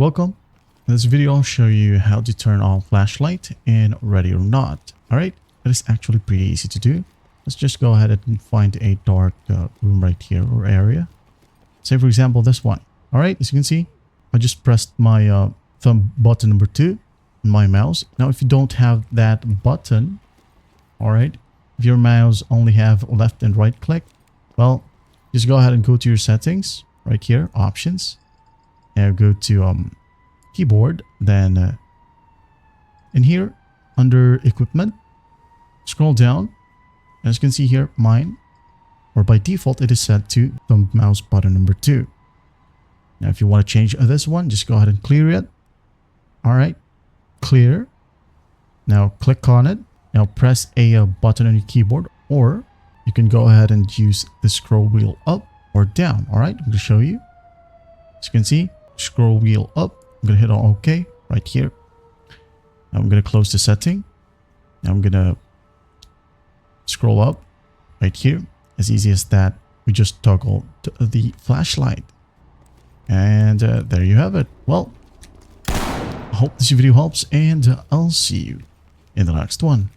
Welcome. In this video, I'll show you how to turn on flashlight in Ready or Not. Alright, it is actually pretty easy to do. Let's just go ahead and find a dark room right here or area. Say for example this one. Alright, as you can see, I just pressed my thumb button number 2 on my mouse. Now if you don't have that button, alright, if your mouse only have left and right click, well, just go ahead and go to your settings right here, options. Now go to keyboard, then in here under equipment, scroll down. As you can see here, mine, or by default, it is set to thumb mouse button number 2. Now if you want to change this one, just go ahead and clear it. Alright, clear. Now click on it. Now press a button on your keyboard, or you can go ahead and use the scroll wheel up or down. Alright, I'm going to show you. As you can see, scroll wheel up. I'm going to hit on OK right here. Now I'm going to close the setting. Now I'm going to scroll up right here. As easy as that, we just toggle the flashlight. And there you have it. Well, I hope this video helps, and I'll see you in the next one.